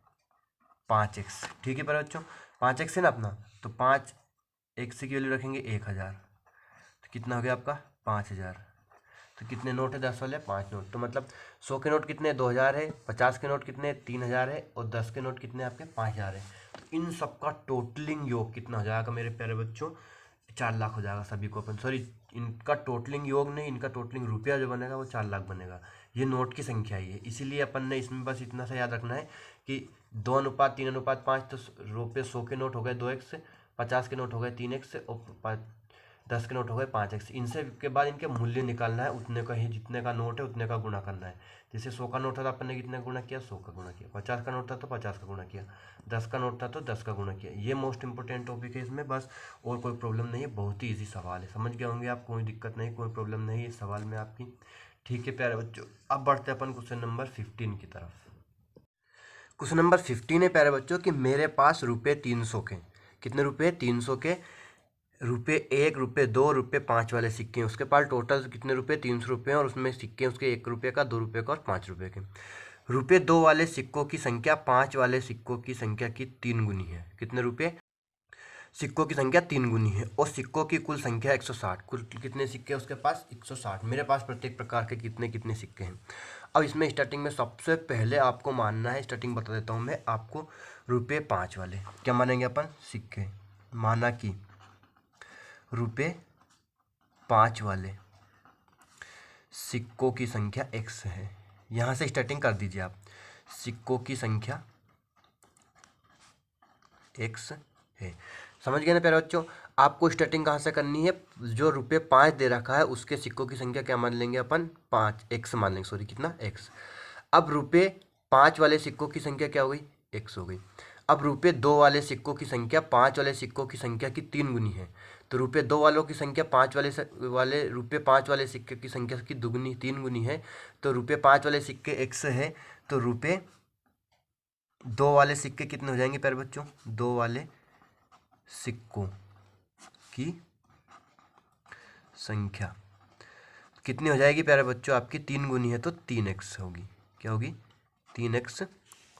5x। ठीक है पर बच्चों 5x है ना अपना, तो 5x की वैल्यू रखेंगे 1000, तो कितना हो गया आपका 5000। तो कितने नोट है 10 वाले 5 नोट। तो मतलब 100 के नोट कितने 2000 है, 50 के नोट कितने 3000 है, और 10 के नोट कितने आपके 5000 है। तो इन सब का टोटलिंग योग कितना हो जाएगा मेरे प्यारे बच्चों, 4 लाख हो जाएगा सभी को अपन। सॉरी, इनका टोटलिंग योग नहीं, इनका टोटलिंग रुपया जो बनेगा वो 4 लाख बनेगा। ये नोट की संख्या ही है, इसीलिए अपन ने इसमें बस इतना सा याद रखना है कि 2:3:5। तो रुपये 100 के नोट हो गए 2x, 50 के नोट हो गए 3x, और 10 के नोट हो गए 5x। इनसे के बाद इनके मूल्य निकालना है, उतने का ही जितने का नोट है उतने का गुणा करना है। जैसे 100 का नोट था तो अपन ने कितने का गुणा किया 100 का गुणा किया, 50 का नोट था तो 50 का गुणा किया, 10 का नोट था तो 10 का गुणा किया। ये मोस्ट इंपॉर्टेंट टॉपिक है इसमें, बस और कोई प्रॉब्लम नहीं है, बहुत ही ईजी सवाल है, समझ गए होंगे आप। कोई दिक्कत नहीं, कोई प्रॉब्लम नहीं है इस सवाल में आपकी। ठीक है प्यारे बच्चों, अब बढ़ते अपन क्वेश्चन नंबर 15 की तरफ। क्वेश्चन नंबर 15 है प्यारे बच्चों कि मेरे पास रुपये 300 के, कितने रुपये 300 के रुपये 1, रुपये 2, रुपये 5 वाले सिक्के हैं। उसके पास टोटल कितने रुपये 300 रुपये हैं, और उसमें सिक्के उसके 1 रुपये का, 2 रुपये का और 5 रुपये के। रुपये 2 वाले सिक्कों की संख्या 5 वाले सिक्कों की संख्या की 3 गुनी है। कितने रुपये सिक्कों की संख्या 3 गुनी है, और सिक्कों की कुल संख्या 160। कुल कितने सिक्के उसके पास 160। मेरे पास प्रत्येक प्रकार के कितने कितने सिक्के हैं। अब इसमें स्टार्टिंग में सबसे पहले आपको मानना है, स्टार्टिंग बता देता हूँ मैं आपको, रुपये 5 वाले क्या मानेंगे अपन सिक्के। माना कि रुपये 5 वाले सिक्कों की संख्या x है। यहाँ से स्टार्टिंग कर दीजिए आप, सिक्कों की संख्या x है। समझ गए ना प्यारे बच्चों। आपको स्टार्टिंग कहाँ से करनी है, जो रुपये 5 दे रखा है उसके सिक्कों की संख्या क्या मान लेंगे अपन 5 x मान लेंगे, सॉरी कितना x। अब रुपये 5 वाले सिक्कों की संख्या क्या हो गई x हो गई। अब रुपये 2 वाले सिक्कों की संख्या 5 वाले सिक्कों की संख्या की 3 गुनी है। तो रुपये 2 वालों की संख्या 5 वाले रुपये 5 वाले सिक्के की संख्या की 3 गुनी है। तो रुपये 5 वाले सिक्के x है, तो रुपये 2 वाले सिक्के कितने हो जाएंगे प्यारे बच्चों, 2 वाले सिक्कों की संख्या कितनी हो जाएगी प्यारे बच्चों आपकी 3 गुनी है, तो 3x होगी। क्या होगी 3x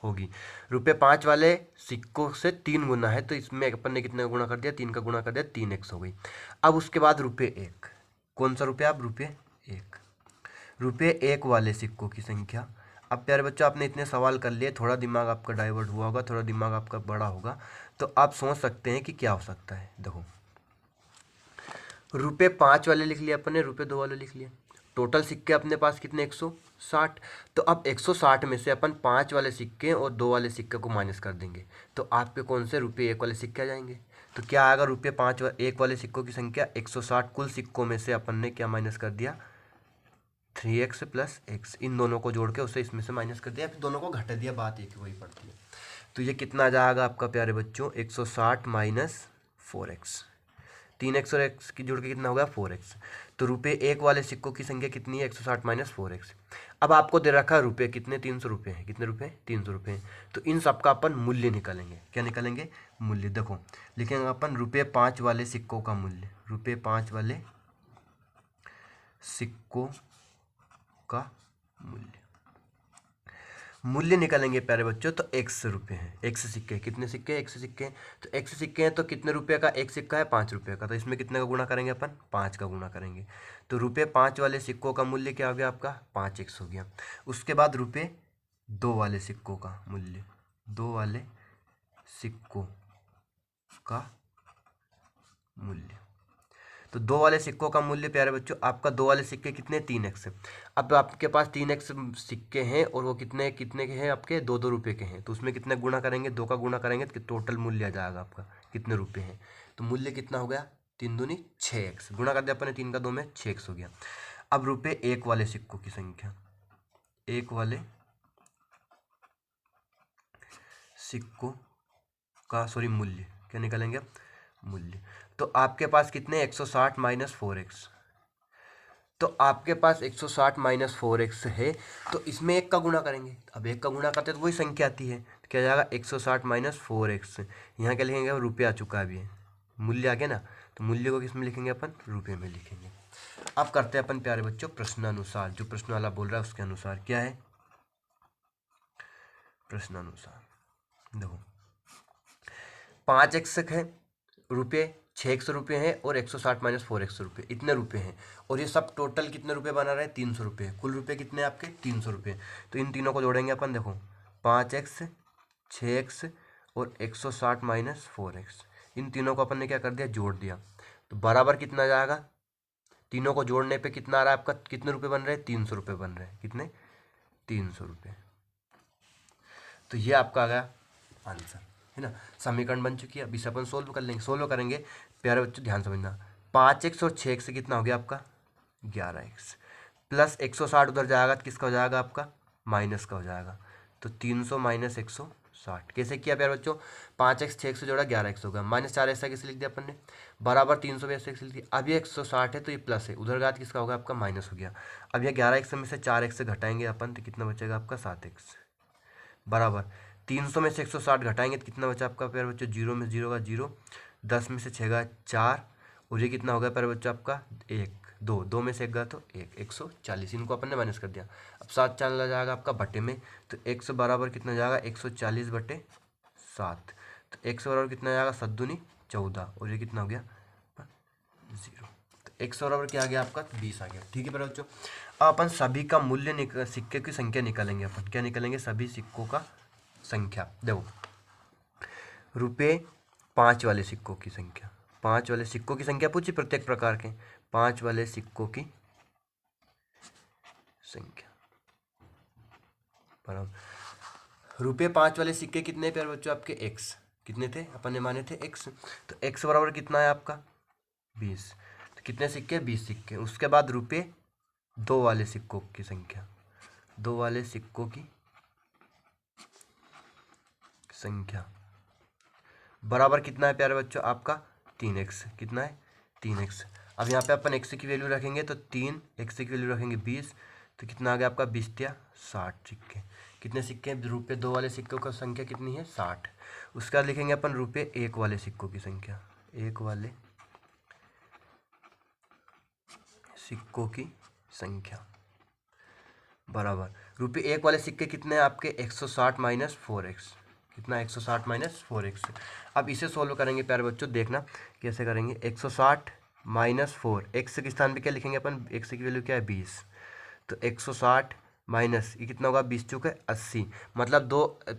होगी। रुपये 5 वाले सिक्कों से 3 गुना है, तो इसमें अपन ने कितने का गुणा कर दिया 3 का गुणा कर दिया, 3x हो गई। अब उसके बाद रुपये 1, कौन सा रुपये आप रुपये 1, रुपये 1 वाले सिक्कों की संख्या। अब प्यारे बच्चों आपने इतने सवाल कर लिए, थोड़ा दिमाग आपका डाइवर्ट हुआ होगा, थोड़ा दिमाग आपका बड़ा होगा, तो आप सोच सकते हैं कि क्या हो सकता है। देखो रुपये 5 वाले लिख लिया अपन ने, रुपये 2 वाले लिख लिया, टोटल सिक्के अपने पास कितने 160। तो अब 160 में से अपन 5 वाले सिक्के और 2 वाले सिक्के को माइनस कर देंगे, तो आपके कौन से रुपये 1 वाले सिक्के आ जाएंगे। तो क्या आएगा रुपये 1 वाले सिक्कों की संख्या 160, कुल सिक्कों में से अपन ने क्या माइनस कर दिया 3x + x, इन दोनों को जोड़ के उसे इसमें से माइनस कर दिया, फिर दोनों को घटा दिया, बात एक ही वही पड़ती है। तो ये कितना आ जाएगा आपका प्यारे बच्चों 160 - 4x, 3x और x की जोड़ के कितना होगा 4x। तो रुपये 1 वाले सिक्कों की संख्या कितनी है 160 - 4x। अब आपको दे रखा है रुपये कितने 300 रुपये हैं, कितने रुपये 300 रुपये हैं। तो इन सब का अपन मूल्य निकालेंगे, क्या निकालेंगे मूल्य। देखो लिखेंगे अपन रुपये 5 वाले सिक्कों का मूल्य, रुपये 5 वाले सिक्कों का मूल्य निकालेंगे प्यारे बच्चों। तो 1 रुपये हैं, 1 सिक्के, कितने सिक्के 1 सिक्के हैं, तो 1 सिक्के हैं, तो कितने रुपये का 1 सिक्का है 5 रुपये का, तो इसमें कितने का गुणा करेंगे अपन 5 का गुणा करेंगे। तो रुपये 5 वाले सिक्कों का मूल्य क्या हो गया आपका 5x हो गया। उसके बाद रुपये 2 वाले सिक्कों का मूल्य, 2 वाले सिक्कों का मूल्य, तो 2 वाले सिक्कों का मूल्य प्यारे बच्चों आपका 2 वाले सिक्के कितने 3x। अब आपके पास 3x सिक्के हैं, और वो कितने कितने के हैं आपके 2-2 रुपये के हैं, तो उसमें कितने गुणा करेंगे 2 का गुणा करेंगे तो टोटल मूल्य आ जाएगा आपका कितने रुपये हैं। तो मूल्य कितना हो गया 3 दूनी 6x, गुणा कर दिया अपने 3 का 2 में 6x हो गया। अब रुपये 1 वाले सिक्कों की संख्या, 1 वाले सिक्कों का मूल्य क्या निकालेंगे आप? मूल्य। तो आपके पास कितने 160 माइनस 4x, तो आपके पास 160 माइनस 4x है, तो इसमें एक का गुणा करेंगे। अब एक का गुणा करते तो वही संख्या आती है, तो क्या जाएगा 160 माइनस 4x। यहाँ क्या लिखेंगे? रुपये आ चुका है अभी, मूल्य आ गया ना, तो मूल्य को किस में लिखेंगे अपन? रुपये में लिखेंगे। अब करते हैं अपन प्यारे बच्चों प्रश्नानुसार, जो प्रश्न वाला बोल रहा है उसके अनुसार। क्या है प्रश्नानुसार? देखो 5x है, रुपये 600 रुपये है, और 160 माइनस 4x रुपये, इतने रुपये हैं। और ये सब टोटल कितने रुपये बना रहे हैं? 300 रुपये। कुल रुपये कितने आपके? 300 रुपये। तो इन तीनों को जोड़ेंगे अपन। देखो 5x, 6x और 160 माइनस 4x, इन तीनों को अपन ने क्या कर दिया? जोड़ दिया। तो बराबर कितना जाएगा? तीनों को जोड़ने पे कितना आ रहा है आपका? कितने रुपये बन रहे हैं? 300 रुपये बन रहे हैं। कितने? 300 रुपये। तो ये आपका आ गया आंसर, है ना। समीकरण बन चुकी है। अब इसे अपन सोल्व कर लेंगे। सोल्व करेंगे प्यारे बच्चों, ध्यान समझना। 5x और 6x से कितना हो गया आपका? 11x, प्लस 160 उधर जाएगा तो किसका हो जाएगा आपका? माइनस का हो जाएगा। तो 300 माइनस 160 कैसे किया प्यारे बच्चों? 5x 6 से जोड़ा 11x होगा, माइनस 4 ऐसा कैसे लिख दिया अपन ने? बराबर 300 भी ऐसे लिख दिया। अब ये 160 है तो ये प्लस है, उधर गया तो किसका होगा? आपका माइनस हो गया। अब ये 11x में से 4x से घटाएंगे अपन तो कितना बचेगा आपका? 7x, बराबर 300 में से 160 घटाएंगे तो कितना बचा आपका प्यारे बच्चों? 0 में 0 का 0, 10 में से 6 का 4, और ये कितना हो गया प्यारे बच्चों आपका? 1, 2, 2 में से 1 गया तो 1, 140। इनको अपन ने माइनस कर दिया। अब 7 चला जाएगा आपका बटे में, तो 100 बराबर कितना जाएगा? 140 बटे 7। तो 100 बराबर कितना जाएगा? 7 दूनी 14, और ये कितना हो गया? 0। तो 100 बराबर क्या आ गया आपका? 20 आ गया। ठीक है प्यारे बच्चों, अब अपन सभी का मूल्य सिक्के की संख्या निकालेंगे। अपन क्या निकालेंगे? सभी सिक्कों का संख्या। देखो रुपये 5 वाले सिक्कों की संख्या, 5 वाले सिक्कों की संख्या पूछी प्रत्येक प्रकार के, 5 वाले सिक्कों की संख्या बराबर रुपये 5 वाले सिक्के कितने प्यारे बच्चों आपके? x कितने थे? अपन ने माने थे x, तो x बराबर कितना है आपका? 20। तो कितने सिक्के? 20 सिक्के। उसके बाद रुपये 2 वाले सिक्कों की संख्या, 2 वाले सिक्कों की संख्या बराबर कितना है प्यारे बच्चों आपका? 3x। कितना है? 3x। अब यहाँ पे अपन x की वैल्यू रखेंगे तो 3x की वैल्यू रखेंगे 20, तो कितना आ गया आपका? 20 या 60 सिक्के। कितने सिक्के? रुपये 2 वाले सिक्कों की संख्या कितनी है? 60। उसके बाद लिखेंगे अपन रुपये 1 वाले सिक्कों की संख्या, 1 वाले सिक्कों की संख्या बराबर रुपये 1 वाले सिक्के कितने हैं आपके? 160 माइनस 4x। कितना? 160 माइनस 4x। अब इसे सोल्व करेंगे प्यारे बच्चों, देखना कैसे करेंगे। 160 माइनस 4, x के स्थान पे क्या लिखेंगे अपन? x की वैल्यू क्या है? 20। तो 160 माइनस ये कितना होगा? 20 चुके 80, मतलब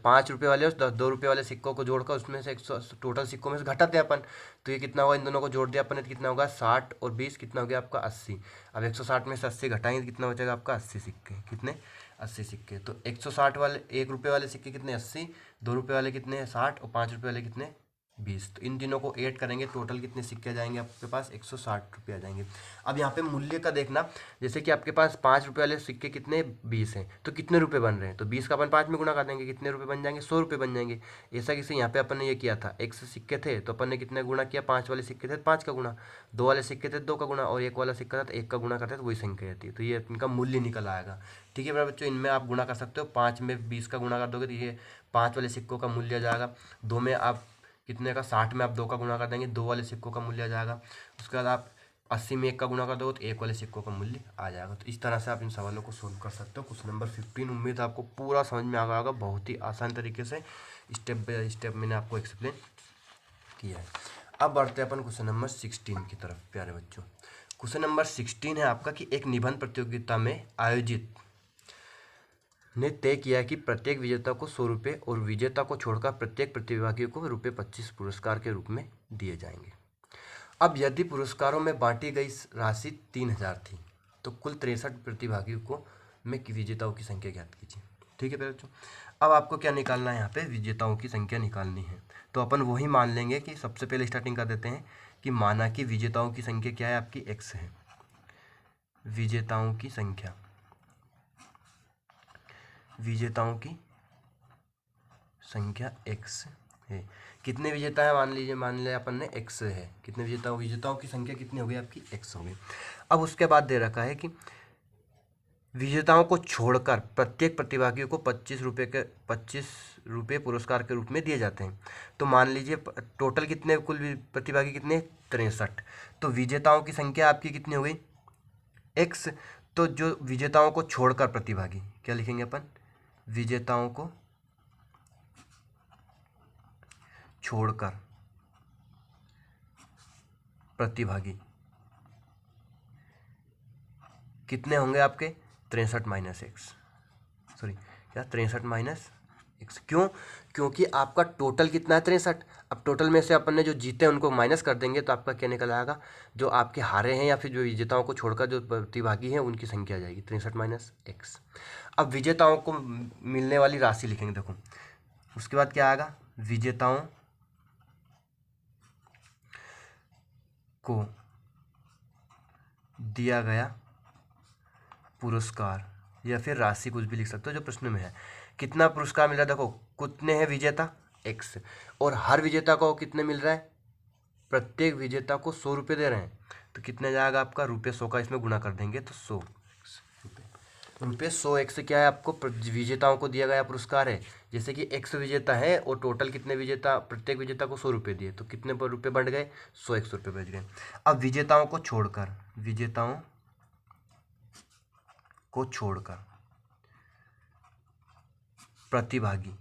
5 रुपये वाले और 2 रुपये वाले सिक्कों को जोड़कर उसमें से 100 टोटल सिक्कों में से घटाते हैं अपन। तो ये कितना होगा? इन दोनों को जोड़ दिया अपन ने तो कितना होगा? 60 और 20 कितना हो गया आपका? 80। अब 160 में से 80 घटाएंगे तो कितना बचेगा आपका? 80 सिक्के। कितने? 80 सिक्के। तो 160 वाले 1 रुपये वाले सिक्के कितने? 80, 2 रुपये वाले कितने? 60, और 5 रुपये वाले कितने? 20। तो इन तीनों को ऐड करेंगे, टोटल कितने सिक्के आ जाएंगे आपके पास? 160 रुपये आ जाएंगे। अब यहाँ पे मूल्य का देखना, जैसे कि आपके पास 5 रुपये वाले सिक्के कितने? 20 हैं, तो कितने रुपए बन रहे हैं? तो 20 का अपन 5 में गुणा कर देंगे, कितने रुपए बन जाएंगे? 100 रुपये बन जाएंगे। ऐसा किसी यहाँ पे अपन ने ये किया था, 1 सिक्के थे तो अपन ने कितने गुणा किया? 5 वाले सिक्के थे तो 5 का गुणा, 2 वाले सिक्के थे 2 का गुणा, और 1 वाला सिक्का था तो 1 का गुणा करते तो वही संख्या रहती है। तो ये इनका मूल्य निकल आएगा। ठीक है मेरे बच्चों, इनमें आप गुणा कर सकते हो। 5 में 20 का गुणा कर दोगे तो ये 5 वाले सिक्कों का मूल्य आ जाएगा। 2 में आप कितने का? 60 में आप 2 का गुणा कर देंगे, 2 वाले सिक्कों का मूल्य आ जाएगा। उसके बाद आप 80 में 1 का गुणा कर दो तो 1 वाले सिक्कों का मूल्य आ जाएगा। तो इस तरह से आप इन सवालों को सोल्व कर सकते हो। क्वेश्चन नंबर 15 उम्मीद है आपको पूरा समझ में आ गया होगा। बहुत ही आसान तरीके से स्टेप बाय स्टेप मैंने आपको एक्सप्लेन किया है। अब बढ़ते हैं अपन क्वेश्चन नंबर 16 की तरफ प्यारे बच्चों। क्वेश्चन नंबर 16 है आपका कि एक निबंध प्रतियोगिता में आयोजित ने तय किया कि प्रत्येक विजेता को 100 रुपये और विजेता को छोड़कर प्रत्येक प्रतिभागी को रुपये 25 पुरस्कार के रूप में दिए जाएंगे। अब यदि पुरस्कारों में बांटी गई राशि 3000 थी तो कुल 63 प्रतिभागियों को में विजेताओं की संख्या ज्ञात कीजिए। ठीक है बच्चों, अब आपको क्या निकालना है? यहाँ पे विजेताओं की संख्या निकालनी है। तो अपन वही मान लेंगे कि सबसे पहले स्टार्टिंग कर देते हैं कि माना कि विजेताओं की संख्या क्या है? आपकी x है। विजेताओं की संख्या, विजेताओं की संख्या x है। कितने विजेता है मान लीजिए, मान लिया अपन ने x है, कितने विजेताओं की संख्या कितनी हो गई आपकी x हो गई। अब उसके बाद दे रखा है कि विजेताओं को छोड़कर प्रत्येक प्रतिभागी को 25 रुपये पुरस्कार के रूप में दिए जाते हैं। तो मान लीजिए टोटल कितने, कुल प्रतिभागी कितने, 63। तो विजेताओं की संख्या आपकी कितनी हो गई x। तो जो विजेताओं को छोड़कर प्रतिभागी, क्या लिखेंगे अपन, विजेताओं को छोड़कर प्रतिभागी कितने होंगे आपके, 63 माइनस एक्स, सॉरी क्या 63 माइनस एक्स। क्यों, क्योंकि आपका टोटल कितना है 63। अब टोटल में से अपन ने जो जीते हैं उनको माइनस कर देंगे तो आपका क्या निकल आएगा, जो आपके हारे हैं या फिर जो विजेताओं को छोड़कर जो प्रतिभागी हैं उनकी संख्या आ जाएगी 63 माइनस एक्स। अब विजेताओं को मिलने वाली राशि लिखेंगे, देखो उसके बाद क्या आएगा, विजेताओं को दिया गया पुरस्कार या फिर राशि, कुछ भी लिख सकते हो जो प्रश्न में है। कितना पुरस्कार मिल रहा है, देखो कितने हैं विजेता x, और हर विजेता को कितने मिल रहा है, प्रत्येक विजेता को 100 रुपये दे रहे हैं। तो कितने जाएगा आपका, ₹100 का इसमें गुणा कर देंगे तो 100 रुपये। 100x क्या है, आपको विजेताओं को दिया गया पुरस्कार है। जैसे कि x विजेता है और टोटल कितने विजेता, प्रत्येक विजेता को 100 रुपये दिए, तो कितने रुपये बढ़ गए, 100 रुपये बच गए। अब विजेताओं को छोड़कर, विजेताओं को छोड़कर प्रतिभागी,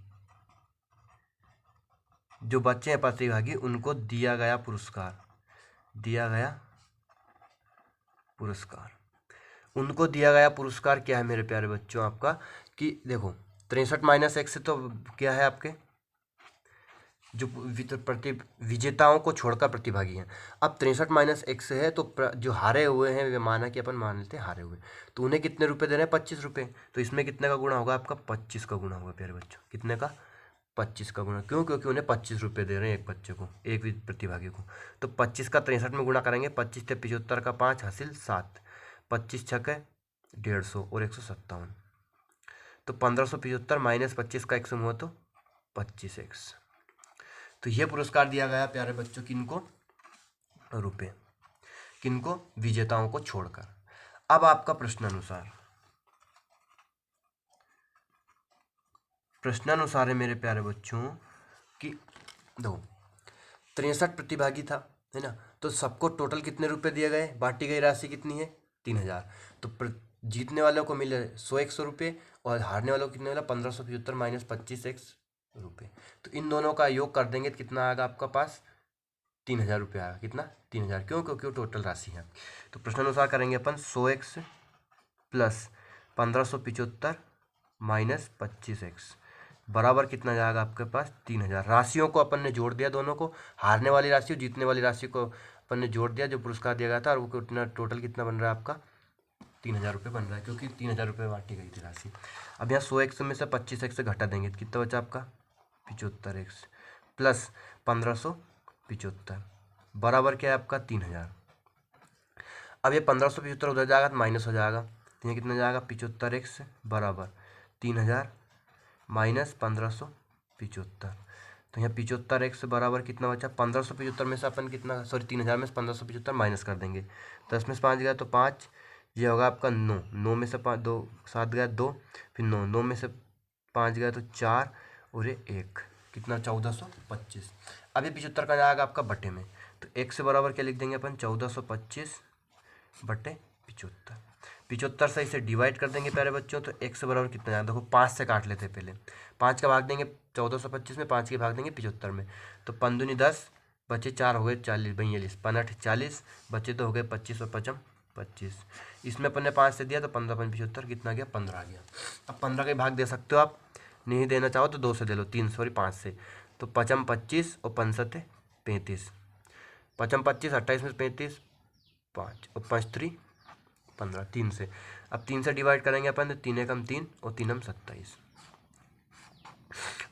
जो बच्चे हैं प्रतिभागी, उनको दिया गया पुरस्कार, दिया गया पुरस्कार, उनको दिया गया पुरस्कार क्या है मेरे प्यारे बच्चों आपका, कि देखो 63 माइनस एक्स तो क्या है आपके, जो विजेताओं को छोड़कर प्रतिभागी हैं। अब 63 माइनस एक्स है तो जो हारे हुए हैं, वे माना कि अपन मान लेते हैं हारे हुए, तो उन्हें कितने रुपए दे रहे हैं, 25 रुपये। तो इसमें कितने का गुणा होगा आपका, 25 का गुणा होगा प्यारे बच्चों, कितने का, 25 का गुणा। क्यों, क्योंकि उन्हें 25 रुपये दे रहे हैं एक बच्चे को, एक प्रतिभागी को। तो 25 का 63 में गुणा करेंगे, 25 से 75 का 5 हासिल 7, 25 छक्के 150 और 157, तो 1575 माइनस 25 का 100 हुआ तो 25x। तो यह पुरस्कार दिया गया प्यारे बच्चों किनको, रुपये, किनको, विजेताओं को छोड़कर। अब आपका प्रश्नानुसार है मेरे प्यारे बच्चों कि दो 63 प्रतिभागी था, है ना, तो सबको टोटल कितने रुपए दिए गए, बांटी गई राशि कितनी है, 3000। तो जीतने वालों को मिले 100 रुपये और हारने वालों को कितने मिला, 1575 माइनस 25x रुपये। तो इन दोनों का योग कर देंगे तो कितना आएगा आपका पास, 3000 रुपये आएगा। कितना, 3000, क्यों, क्योंकि वो टोटल राशि है। तो प्रश्नानुसार करेंगे अपन 100x प्लस 1575 माइनस 25x बराबर कितना जाएगा आपके पास, 3000। राशियों को अपन ने जोड़ दिया, दोनों को, हारने वाली राशि और जीतने वाली राशि को अपन ने जोड़ दिया जो पुरस्कार दिया गया था, और वो कितना टोटल कितना बन रहा है आपका, 3000 रुपये बन रहा है, क्योंकि 3000 रुपये बांटी गई थी राशि। अब यहाँ 100x में से 25x से घटा देंगे तो कितना बचा आपका, 75x प्लस 1575 बराबर क्या है आपका, 3000। अब ये 1575 उधर जाएगा तो माइनस हो जाएगा, तो ये कितना जाएगा, 75x बराबर 3000 माइनस 1575। तो यहाँ 75x बराबर कितना बचा, 1575 में से अपन कितना, सॉरी 3000 में से 1575 माइनस कर देंगे, 10 में से 5 गया तो 5, ये होगा आपका 9, 9 में से 5 2 7 गया 2, फिर 9, 9 में से 5 गया तो 4 और ये 1, कितना 1425। अब ये 75 का जाएगा आपका बटे में, तो x बराबर क्या लिख देंगे अपन, 1425 बटे 75। 75 से इसे डिवाइड कर देंगे प्यारे बच्चों, तो x बराबर कितना जाएगा, देखो 5 से काट लेते हैं पहले, 5 का भाग देंगे 1425 में, 5 के भाग देंगे 75 में, तो 5 दूनी 10 बचे 4 हो गए 40 42, 5 40 बचे तो हो गए 25 और 5 25। इसमें अपन ने 5 से दिया तो 15 5 75 कितना गया, 15 आ गया। अब 15 के भाग दे सकते हो आप, नहीं देना चाहो तो 2 से दे लो, 3 सॉरी 5 से, तो 5 25 और 5 7 35, 5 25 28 में 35 5 और 5 3 15, 3 से। अब 3 से डिवाइड करेंगे अपन तो 3 एकम 3 और 3 हम 27,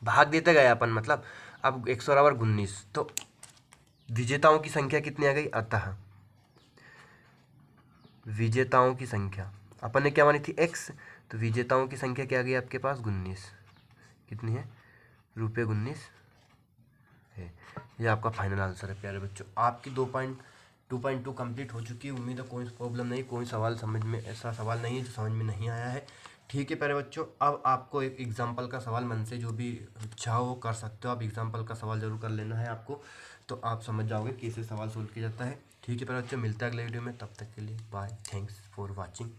भाग देते गए अपन, मतलब अब 100 बराबर 19। तो विजेताओं की संख्या कितनी आ गई, अतः विजेताओं की संख्या अपन ने क्या मानी थी x, तो विजेताओं की संख्या क्या आ गई आपके पास 19, कितनी है ₹19 है। ये आपका फाइनल आंसर है प्यारे बच्चों। आपकी 2.2 कंप्लीट हो चुकी है। उम्मीद है कोई प्रॉब्लम नहीं, कोई सवाल समझ में, ऐसा सवाल नहीं है जो समझ में नहीं आया है। ठीक है प्यारे बच्चों, अब आपको एक एग्जाम्पल का सवाल मन से जो भी इच्छा हो वो कर सकते हो। आप एग्जाम्पल का सवाल जरूर कर लेना है आपको, तो आप समझ जाओगे कैसे सवाल सोल्व किया जाता है। ठीक है प्यारे बच्चों, मिलता है अगले वीडियो में, तब तक के लिए बाय, थैंक्स फॉर वॉचिंग।